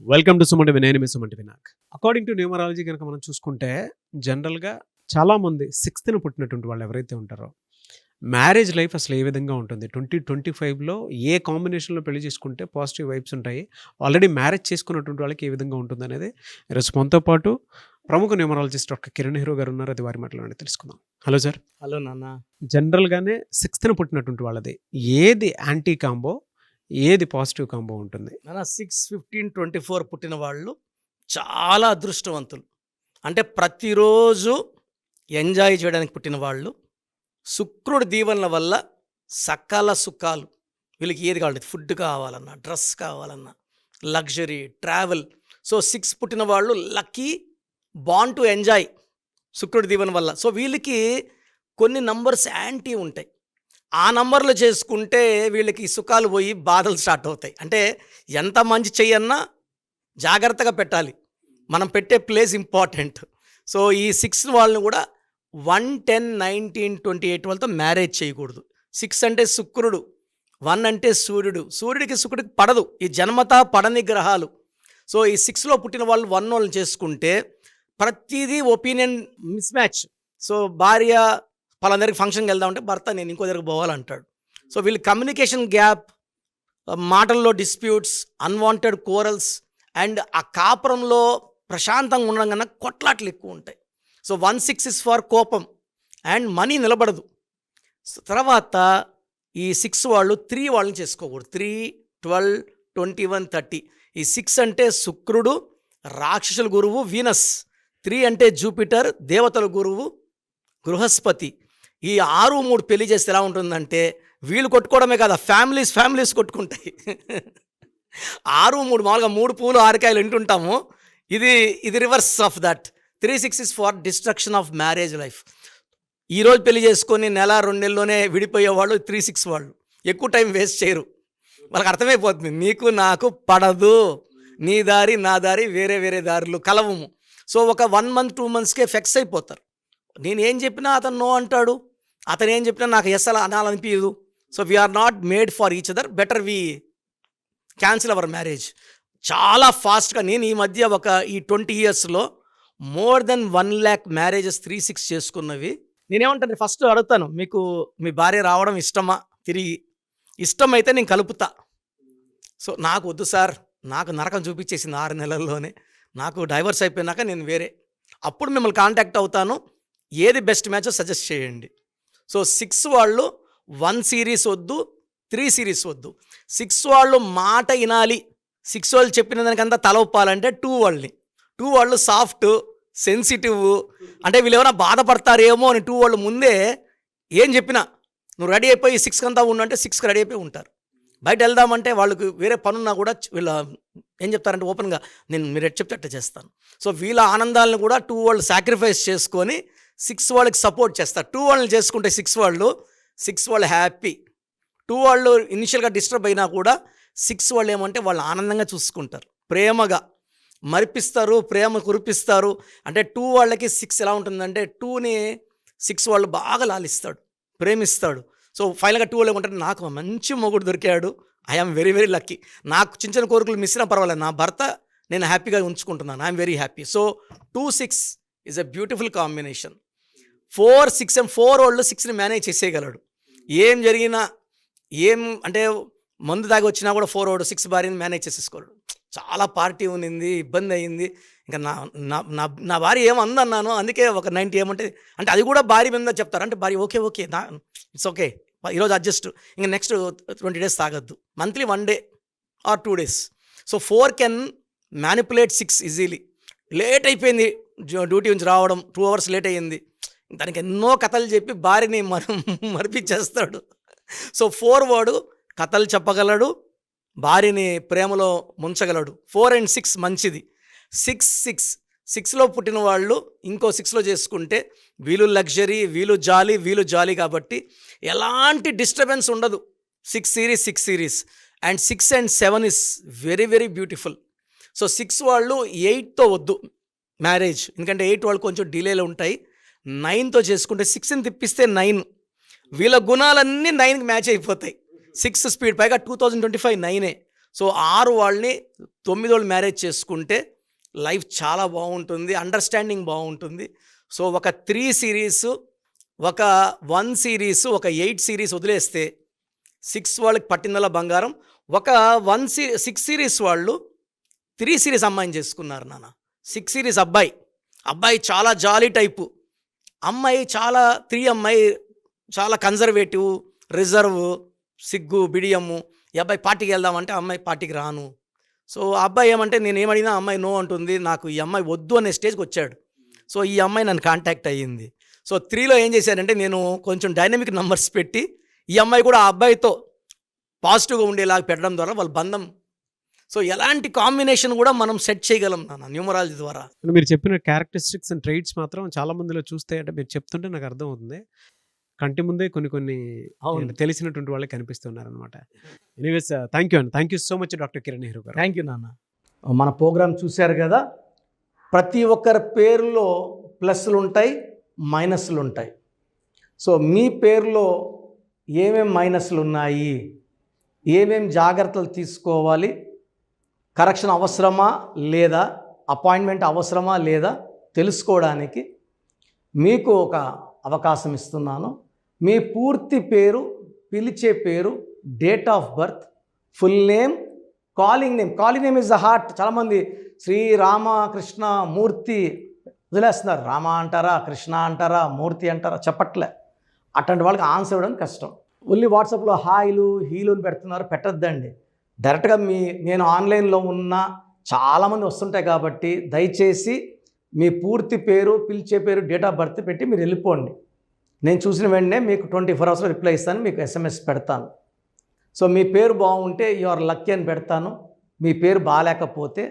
Welcome to Suman TV. నేను మీ Suman TV. According to numerology కనుక మనం చూసుకుంటే జనరల్గా చాలామంది 6th పుట్టినటువంటి వాళ్ళు ఎవరైతే ఉంటారో మ్యారేజ్ లైఫ్ అసలు ఏ విధంగా ఉంటుంది, 2025లో ఏ కాంబినేషన్లో పెళ్లి చేసుకుంటే పాజిటివ్ వైబ్స్ ఉంటాయి, ఆల్రెడీ మ్యారేజ్ చేసుకున్నటువంటి వాళ్ళకి ఏ విధంగా ఉంటుంది అనేది ఈరోజు మనతో పాటు ప్రముఖ న్యూమరాలజిస్ట్ డాక్టర్ కిరణ్ హీరో గారు ఉన్నారు. అది వారి మాటలోనే తెలుసుకుందాం. Hello sir. హలో నాన్న. జనరల్గానే 6th పుట్టినటువంటి వాళ్ళది ఏది యాంటీ కాంబో, ఏది పాజిటివ్ కాంబో ఉంటుంది? నాన్న 6/15/24 పుట్టిన వాళ్ళు చాలా అదృష్టవంతులు. అంటే ప్రతిరోజు ఎంజాయ్ చేయడానికి పుట్టిన వాళ్ళు. శుక్రుడి దీవెనల వల్ల సకల సుఖాలు వీళ్ళకి ఏది కావాలి, ఫుడ్ కావాలన్నా, డ్రెస్ కావాలన్నా, లగ్జరీ, ట్రావెల్. సో 6 పుట్టిన వాళ్ళు లక్కీ, బాన్ టు ఎంజాయ్ శుక్రుడి దీవెన వల్ల. సో వీళ్ళకి కొన్ని నంబర్స్ యాంటీ ఉంటాయి. ఆ నంబర్లు చేసుకుంటే వీళ్ళకి సుఖాలు పోయి బాధలు స్టార్ట్ అవుతాయి. అంటే ఎంత మంచి చెయ్యన్నా జాగ్రత్తగా పెట్టాలి, మనం పెట్టే ప్లేస్ ఇంపార్టెంట్. సో ఈ 6 వాళ్ళని కూడా 1, 10, 19, 28 వాళ్ళతో మ్యారేజ్ చేయకూడదు. 6 అంటే శుక్రుడు, 1 అంటే సూర్యుడు. సూర్యుడికి శుక్రుడికి పడదు, ఈ జన్మతా పడని గ్రహాలు. సో ఈ 6లో పుట్టిన వాళ్ళు 1 వాళ్ళని చేసుకుంటే ప్రతిదీ ఒపీనియన్ మిస్ మ్యాచ్. సో భార్య పలానా దగ్గరికి ఫంక్షన్కి వెళ్దామంటే భర్త నేను ఇంకో దగ్గరికి పోవాలంటాడు. సో వీళ్ళు కమ్యూనికేషన్ గ్యాప్, మాటల్లో డిస్ప్యూట్స్, అన్వాంటెడ్ కోరల్స్ అండ్ ఆ కాపురంలో ప్రశాంతంగా ఉండడం కన్నా కొట్లాట్లు ఎక్కువ ఉంటాయి. సో 1, 6 ఇస్ ఫర్ కోపం అండ్ మనీ నిలబడదు. తర్వాత ఈ 6 వాళ్ళు 3 వాళ్ళని చేసుకోకూడదు. 3, 12, 21, 30. ఈ 6 అంటే శుక్రుడు, రాక్షసుల గురువు వీనస్. 3 అంటే జూపిటర్, దేవతల గురువు బృహస్పతి. ఈ 6, 3 పెళ్లి చేస్తే ఎలా ఉంటుందంటే వీళ్ళు కొట్టుకోవడమే కదా, ఫ్యామిలీస్ కొట్టుకుంటాయి. 6, 3 మామూలుగా 3 పూలు 6 కాయలు వింటుంటాము. ఇది reverse of that. 3, 6 is for destruction of marriage life. ఈరోజు పెళ్లి చేసుకొని నెల 2 నెలల్లోనే విడిపోయేవాళ్ళు 3, 6 వాళ్ళు ఎక్కువ టైం వేస్ట్ చేయరు. వాళ్ళకి అర్థమైపోతుంది నీకు నాకు పడదు, నీ దారి నా దారి వేరే దారులు కలవము. సో ఒక 1 month 2 monthsకే ఫిక్స్ అయిపోతారు. నేను ఏం చెప్పినా అతను నో అంటాడు, అతను ఏం చెప్పినా నాకు ఎస్ అలా అనాలనిపించదు. So we are not made for each other, better we cancel our marriage. చాలా ఫాస్ట్గా నేను ఈ మధ్య ఈ 20 yearsలో more than 1 lakh మ్యారేజెస్ 3, 6 చేసుకున్నవి. నేనేమంటాను, ఫస్ట్ అడుగుతాను, మీకు మీ భార్య రావడం ఇష్టమా? తిరిగి ఇష్టమైతే నేను కలుపుతా. సో నాకు వద్దు సార్, నాకు నరకం చూపించేసింది 6 నెలల్లోనే, నాకు డైవర్స్ అయిపోయినాక నేను వేరే, అప్పుడు మిమ్మల్ని కాంటాక్ట్ అవుతాను, ఏది బెస్ట్ మ్యాచో సజెస్ట్ చేయండి. సో 6 వాళ్ళు 1 series వద్దు, 3 series వద్దు. 6 వాళ్ళు మాట వినాలి, 6 వాళ్ళు చెప్పిన దానికంతా తల ఒప్పాలంటే 2 వాళ్ళని. 2 వాళ్ళు సాఫ్ట్, సెన్సిటివ్. అంటే వీళ్ళు ఏమైనా బాధపడతారేమో అని 2 వాళ్ళు ముందే ఏం చెప్పినా నువ్వు రెడీ అయిపోయి 6 కంతా ఉండు అంటే 6కి రెడీ అయిపోయి ఉంటారు. బయట వెళ్దామంటే వాళ్ళకి వేరే పనున్నా కూడా వీళ్ళ ఏం చెప్తారంటే ఓపెన్గా మీరు ఎట్ చెప్తే అట్లా చేస్తాను. సో వీళ్ళ ఆనందాలను కూడా 2 వాళ్ళు సాక్రిఫైస్ చేసుకొని 6 వాళ్ళకి సపోర్ట్ చేస్తారు. 2 వాళ్ళని చేసుకుంటే 6 వాళ్ళు హ్యాపీ. 2 వాళ్ళు ఇనిషియల్గా డిస్టర్బ్ అయినా కూడా 6 వాళ్ళు ఏమంటే వాళ్ళు ఆనందంగా చూసుకుంటారు, ప్రేమగా మరిపిస్తారు, ప్రేమ కురిపిస్తారు. అంటే 2 వాళ్ళకి 6 ఎలా ఉంటుందంటే 2ని 6 వాళ్ళు బాగా లాలిస్తాడు, ప్రేమిస్తాడు. సో ఫైనల్గా 2 వాళ్ళు ఏమంటారు, నాకు మంచి మొగుడు దొరికాడు, ఐఎమ్ వెరీ లక్కీ, నాకు చిన్న కోరికలు మిస్ అయినా పర్వాలేదు, నా భర్త నేను హ్యాపీగా ఉంచుకుంటున్నాను, I'm very happy. So 2, 6 is a beautiful combination. 4, 6 and 4 వాళ్ళు 6ని మేనేజ్ చేసేయగలడు. ఏం జరిగినా ఏం అంటే మందు దాగి వచ్చినా కూడా 4 వాడు 6 భార్యని మేనేజ్ చేసేసుకోలేడు. చాలా పార్టీ ఉన్నింది, ఇబ్బంది అయ్యింది, ఇంకా నా భార్య ఏమన్నాను, అందుకే ఒక 90 ఏమంటే అంటే అది కూడా భార్య మీద చెప్తారు. అంటే భార్య ఓకే ఇట్స్ ఓకే, ఈరోజు అడ్జస్ట్, ఇంకా నెక్స్ట్ 20 days తాగద్దు, monthly 1 day or 2 days. So 4 can manipulate 6 easily. Late అయిపోయింది డ్యూటీ నుంచి రావడం, 2 hours లేట్ అయ్యింది, దానికి ఎన్నో కథలు చెప్పి భార్యని మరిపించేస్తాడు. సో 4 వాడు కథలు చెప్పగలడు, భార్యని ప్రేమలో ముంచగలడు. 4 and 6 మంచిది. 6లో పుట్టిన వాళ్ళు ఇంకో 6లో చేసుకుంటే వీళ్ళు లగ్జరీ, వీళ్ళు జాలీ కాబట్టి ఎలాంటి డిస్టర్బెన్స్ ఉండదు. 6 series and 6 and 7 is very beautiful. So 6 వాళ్ళు 8తో వద్దు మ్యారేజ్, ఎందుకంటే 8 వాళ్ళు కొంచెం డిలేలో ఉంటాయి. 9తో చేసుకుంటే 6ని తిప్పిస్తే 9, వీళ్ళ గుణాలన్నీ 9కి మ్యాచ్ అయిపోతాయి. 6 స్పీడ్, పైగా 2025 9. సో 6 వాళ్ళని 9 వాళ్ళు మ్యారేజ్ చేసుకుంటే లైఫ్ చాలా బాగుంటుంది, అండర్స్టాండింగ్ బాగుంటుంది. సో ఒక 3 సిరీస్, ఒక 1 సిరీస్, ఒక 8 సిరీస్ వదిలేస్తే 6 వాళ్ళకి పట్టిందల బంగారం. ఒక 6 సిరీస్ వాళ్ళు 3 సిరీస్ అమ్మాయిని చేసుకున్నారు నాన్న. 6 సిరీస్ అబ్బాయి చాలా జాలీ టైపు, అమ్మాయి చాలా 3 అమ్మాయి చాలా కన్జర్వేటివ్, రిజర్వ్, సిగ్గు, బిడియము. ఈ అబ్బాయి పార్టీకి వెళ్దామంటే అమ్మాయి పార్టీకి రాను. సో ఆ అబ్బాయి ఏమంటే నేను ఏమడిగినా అమ్మాయి నో అంటుంది. నాకు ఈ అమ్మాయి వద్దు అనే స్టేజ్కి వచ్చాడు. సో ఈ అమ్మాయి నన్ను కాంటాక్ట్ అయ్యింది. సో 3లో ఏం చేశానంటే నేను కొంచెం డైనమిక్ నంబర్స్ పెట్టి ఈ అమ్మాయి కూడా ఆ అబ్బాయితో పాజిటివ్గా ఉండేలాగా పెట్టడం ద్వారా వాళ్ళ బంధం. సో ఎలాంటి కాంబినేషన్ కూడా మనం సెట్ చేయగలం నాన్న న్యూమరాలజీ ద్వారా. మీరు చెప్పిన క్యారెక్టరిస్టిక్స్ అండ్ ట్రైట్స్ మాత్రం చాలా మందిలో చూస్తే, అంటే మీరు చెప్తుంటే నాకు అర్థం అవుతుంది, కంటి ముందే కొన్ని తెలిసినటువంటి వాళ్ళే కనిపిస్తున్నారు అనమాట. ఎనీవేస్ థ్యాంక్ యూ అండి, thank you so much doctor Kiran Nehru garu. Thank you నాన్న. మన ప్రోగ్రామ్ చూశారు కదా, ప్రతి ఒక్కరి పేరులో ప్లస్లు ఉంటాయి, మైనస్లు ఉంటాయి. సో మీ పేరులో ఏమేం మైనస్లు ఉన్నాయి, ఏమేం జాగ్రత్తలు తీసుకోవాలి, కరెక్షన్ అవసరమా లేదా, అపాయింట్మెంట్ అవసరమా లేదా తెలుసుకోవడానికి మీకు ఒక అవకాశం ఇస్తున్నాను. మీ పూర్తి పేరు, పిలిచే పేరు, date of birth, full name, calling name is the heart. చాలామంది శ్రీరామకృష్ణ మూర్తి వదిలేస్తున్నారు. రామ అంటారా, కృష్ణ అంటారా, మూర్తి అంటారా చెప్పట్లే. అట్లాంటి వాళ్ళకి ఆన్సర్ ఇవ్వడం కష్టం. ఓన్లీ వాట్సాప్లో హాయిలు హీలుని పెడుతున్నారు, పెట్టద్దండి. డైరెక్ట్గా నేను ఆన్లైన్లో ఉన్న చాలామంది వస్తుంటాయి కాబట్టి దయచేసి మీ పూర్తి పేరు, పిలిచే పేరు, డేట్ ఆఫ్ బర్త్ పెట్టి మీరు వెళ్ళిపోండి. నేను చూసిన వెంటనే మీకు 24 అవర్స్లో రిప్లై ఇస్తాను, మీకు SMS పెడతాను. సో మీ పేరు బాగుంటే యు ఆర్ లక్కీ అని పెడతాను. మీ పేరు బాగాలేకపోతే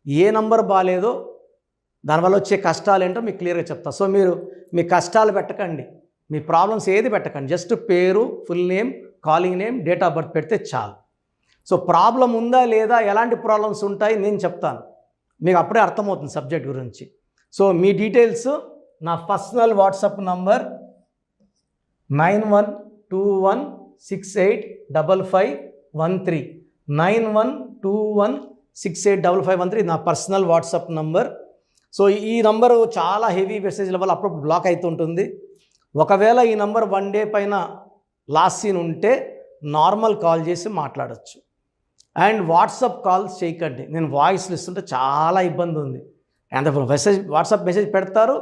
ఏ నంబర్ బాగాలేదో దానివల్ల వచ్చే కష్టాలు ఏంటో మీకు క్లియర్గా చెప్తాను. సో మీరు మీ కష్టాలు పెట్టకండి, మీ ప్రాబ్లమ్స్ ఏది పెట్టకండి, జస్ట్ పేరు, full name, calling name, date of birth పెడితే చాలు. సో ప్రాబ్లం ఉందా లేదా, ఎలాంటి ప్రాబ్లమ్స్ ఉంటాయి నేను చెప్తాను, మీకు అప్పుడే అర్థమవుతుంది సబ్జెక్ట్ గురించి. సో మీ డీటెయిల్స్ నా పర్సనల్ వాట్సాప్ నంబర్ 9121685513 9121685513 నా పర్సనల్ వాట్సాప్ నంబర్. సో ఈ నంబరు చాలా హెవీ మెసేజ్ల వల్ల అప్పుడప్పుడు బ్లాక్ అవుతుంటుంది. ఒకవేళ ఈ నంబర్ 1 డే పైన లాస్ట్ సీన్ ఉంటే నార్మల్ కాల్ చేసి మాట్లాడచ్చు. అండ్ వాట్సాప్ కాల్స్ చేయకండి, నేను వాయిస్లు ఇస్తుంటే చాలా ఇబ్బంది ఉంది. అంత వాట్సాప్ మెసేజ్ పెడతారు,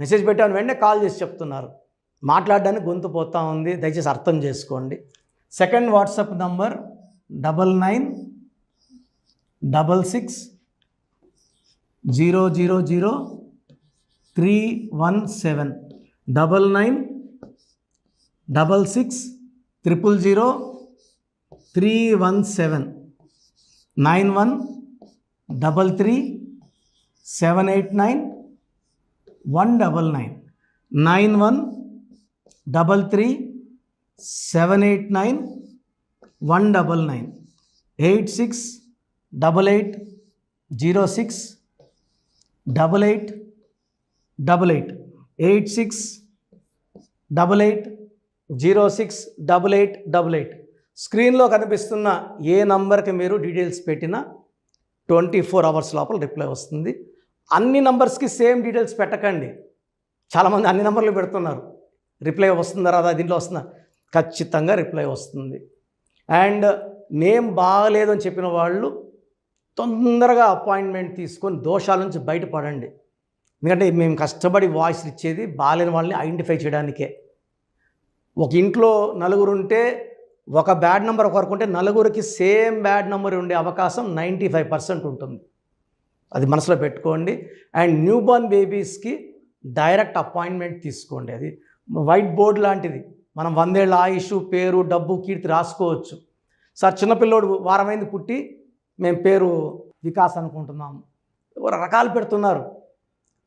మెసేజ్ పెట్టాను వెంటనే కాల్ చేసి చెప్తున్నారు, మాట్లాడడానికి గొంతు పోతా ఉంది, దయచేసి అర్థం చేసుకోండి. Second WhatsApp number 9966000317 9966000317 9133789199 9133789199 8688068888 8688068888. స్క్రీన్లో కనిపిస్తున్న ఏ నంబర్కి మీరు డీటెయిల్స్ పెట్టినా 24 అవర్స్ లోపల రిప్లై వస్తుంది. అన్ని నంబర్స్కి సేమ్ డీటెయిల్స్ పెట్టకండి, చాలామంది అన్ని నంబర్లు పెడుతున్నారు. రిప్లై వస్తుందా రాదా, దీంట్లో వస్తుందా, ఖచ్చితంగా రిప్లై వస్తుంది. అండ్ నేమ్ బాగలేదు అని చెప్పిన వాళ్ళు తొందరగా అపాయింట్మెంట్ తీసుకొని దోషాల నుంచి బయటపడండి. ఎందుకంటే మేము కష్టపడి వాయిస్ ఇచ్చేది బాగాలేని వాళ్ళని ఐడెంటిఫై చేయడానికే. ఒక ఇంట్లో 4 ఉంటే ఒక బ్యాడ్ నెంబర్ ఒకరికి ఉంటే 4కి సేమ్ బ్యాడ్ నెంబర్ ఉండే అవకాశం 95% ఉంటుంది. అది మనసులో పెట్టుకోండి. అండ్ న్యూ బోర్న్ బేబీస్కి డైరెక్ట్ అపాయింట్మెంట్ తీసుకోండి. అది వైట్ బోర్డ్ లాంటిది, మనం 100 ఏళ్ళ ఆయుష్, పేరు, డబ్బు, కీర్తి రాసుకోవచ్చు. సార్ చిన్నపిల్లోడు వారమైంది పుట్టి మేము పేరు వికాస్ అనుకుంటున్నాము, రకాలు పెడుతున్నారు.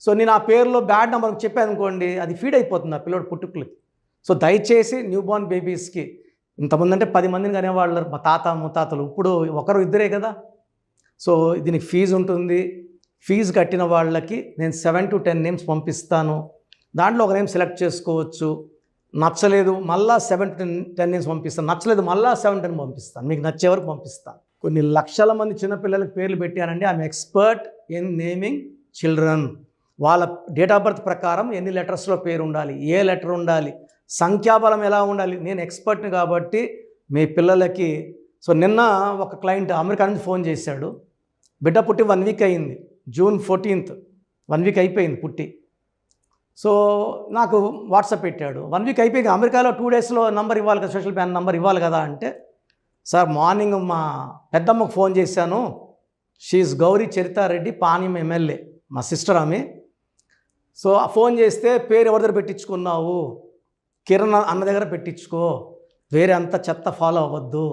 సో నేను ఆ పేరులో బ్యాడ్ నెంబర్ చెప్పాను అనుకోండి, అది ఫీడ్ అయిపోతుంది ఆ పిల్లోడు పుట్టుకులకి. సో దయచేసి న్యూ బోర్న్ బేబీస్కి, ఇంతమంది అంటే 10 మందిని కనేవాళ్ళు మా తాత ముత్తాతలు, ఇప్పుడు ఒకరు ఇద్దరే కదా. సో దీనికి ఫీజు ఉంటుంది. ఫీజు కట్టిన వాళ్ళకి నేను 7 to 10 నేమ్స్ పంపిస్తాను. దాంట్లో ఒక నేమ్ సెలెక్ట్ చేసుకోవచ్చు. నచ్చలేదు మళ్ళీ 7 to 10 నేమ్స్ పంపిస్తాను, నచ్చలేదు మళ్ళీ 7 to 10 పంపిస్తాను, మీకు నచ్చే వరకు పంపిస్తాను. కొన్ని లక్షల మంది చిన్నపిల్లలకు పేర్లు పెట్టానండి. I'm expert in naming children. వాళ్ళ డేట్ ఆఫ్ బర్త్ ప్రకారం ఎన్ని లెటర్స్లో పేరు ఉండాలి, ఏ లెటర్ ఉండాలి, సంఖ్యాబలం ఎలా ఉండాలి, నేను ఎక్స్పర్ట్ని కాబట్టి మీ పిల్లలకి. సో నిన్న ఒక క్లయింట్ అమెరికా నుంచి ఫోన్ చేశాడు. బిడ్డ పుట్టి 1 వీక్ అయింది, జూన్ 14th 1 వీక్ అయిపోయింది పుట్టి. సో నాకు వాట్సాప్ పెట్టాడు, 1 వీక్ అయిపోయింది, అమెరికాలో 2 daysలో నంబర్ ఇవ్వాలి కదా, సోషల్ ప్యాన్ నంబర్ ఇవ్వాలి కదా అంటే, సార్ మార్నింగ్ మా పెద్దమ్మకు ఫోన్ చేశాను, షీఈ్ గౌరీ చరితారెడ్డి, పాణ్యం ఎమ్మెల్యే, మా సిస్టర్ ఆమె. సో ఫోన్ చేస్తే పేరు ఎవరి దగ్గర పెట్టించుకున్నావు, కిరణ్ అన్న దగ్గర పెట్టించుకో, వేరే అంత చెత్త ఫాలో అవ్వద్దు,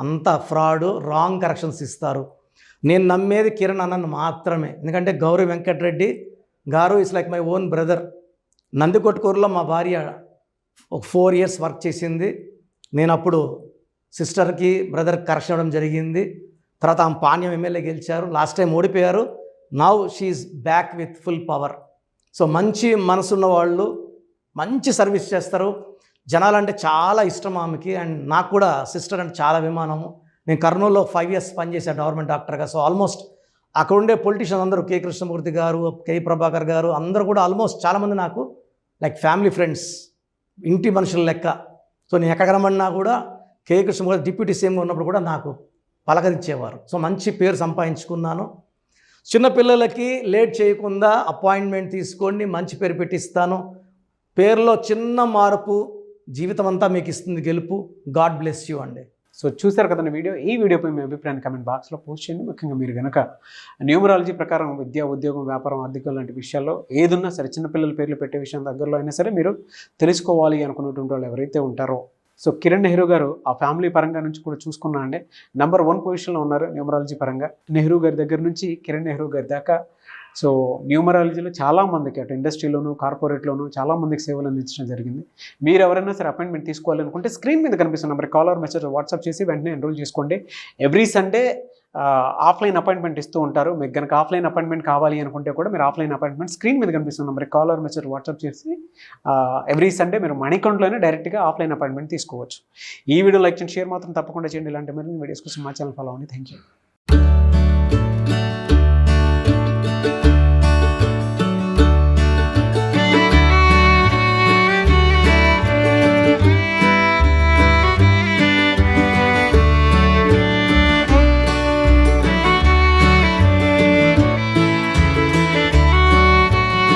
అంత ఫ్రాడ్, రాంగ్ కరెక్షన్స్ ఇస్తారు. నేను నమ్మేది కిరణ్ అన్నను మాత్రమే, ఎందుకంటే Gowri Venkatareddy garu is like my own brother. నందికొట్కూరులో మా భార్య ఒక 4 years వర్క్ చేసింది. నేను అప్పుడు సిస్టర్కి బ్రదర్కి కరెక్షన్ ఇవ్వడం జరిగింది. తర్వాత ఆమె పాణ్యం ఎమ్మెల్యే గెలిచారు, లాస్ట్ టైం ఓడిపోయారు. Now she's back with full power. So మంచి మనసున్న వాళ్ళు మంచి సర్వీస్ చేస్తారు. జనాలంటే చాలా ఇష్టం ఆమెకి, అండ్ నాకు కూడా సిస్టర్ అంటే చాలా అభిమానము. నేను కర్నూలులో 5 years పనిచేశాను గవర్నమెంట్ డాక్టర్గా. సో ఆల్మోస్ట్ అక్కడ ఉండే పొలిటీషియన్స్ అందరూ, కె కృష్ణమూర్తి గారు, కె ప్రభాకర్ గారు, అందరూ కూడా ఆల్మోస్ట్ చాలామంది నాకు లైక్ ఫ్యామిలీ ఫ్రెండ్స్, ఇంటి మనుషుల లెక్క. సో నేను ఎక్కడ కనబడినా కూడా కె కృష్ణమూర్తి డిప్యూటీ సీఎంగా ఉన్నప్పుడు కూడా నాకు పలకరించేవారు. సో మంచి పేరు సంపాదించుకున్నాను. చిన్నపిల్లలకి లేట్ చేయకుండా అపాయింట్మెంట్ తీసుకోండి, మంచి పేరు పెట్టిస్తాను. పేరులో చిన్న మార్పు జీవితం అంతా మీకు ఇస్తుంది గెలుపు. గాడ్ బ్లెస్ యూ అండి. సో చూశారు కదండి వీడియో. ఈ వీడియోపై మీ అభిప్రాయాన్ని కమెంట్ బాక్స్లో పోస్ట్ చేయండి. ముఖ్యంగా మీరు కనుక న్యూమరాలజీ ప్రకారం విద్య, ఉద్యోగం, వ్యాపారం, ఆర్థికం లాంటి విషయాల్లో ఏదున్నా సరే, చిన్నపిల్లల పేర్లు పెట్టే విషయం దగ్గరలో అయినా సరే మీరు తెలుసుకోవాలి అనుకున్నటువంటి వాళ్ళు ఎవరైతే ఉంటారో, సో కిరణ్ నెహ్రూ గారు ఆ ఫ్యామిలీ పరంగా నుంచి కూడా చూసుకున్నా అండి నెంబర్ 1 పొజిషన్లో ఉన్నారు న్యూమరాలజీ పరంగా. నెహ్రూ గారి దగ్గర నుంచి కిరణ్ నెహ్రూ గారి దాకా సో న్యూమరాలజీలో చాలామందికి అటు ఇండస్ట్రీలోను, కార్పొరేట్లోను చాలామందికి సేవలు అందించడం జరిగింది. మీరు ఎవరైనా సరే అపాయింట్మెంట్ తీసుకోవాలనుకుంటే స్క్రీన్ మీద కనిపిస్తున్న number call or message WhatsApp చేసి వెంటనే ఎన్రోల్ చేసుకోండి. ఎవ్రీ సండే ఆఫ్లైన్ అపాయింట్మెంట్ ఇస్తూ ఉంటారు. మీకు కనుక ఆఫ్లైన్ అపాయింట్మెంట్ కావాలి అనుకుంటే కూడా మీరు ఆఫ్లైన్ అపాయింట్మెంట్ స్క్రీన్ మీద కనిపిస్తున్న number call or message WhatsApp చేసి ఎవ్రీ సండే మీరు మణికంట్లోనే డైరెక్ట్గా ఆఫ్లైన్ అపాయింట్మెంట్ తీసుకోవచ్చు. ఈ వీడియో లైక్ చేయండి, షేర్ మాత్రం తప్పకుండా చేయండి. ఇలాంటి మరిన్ని వీడియోస్ కోసం మా ఛానల్ ఫాలో అవ్వండి. Thank you.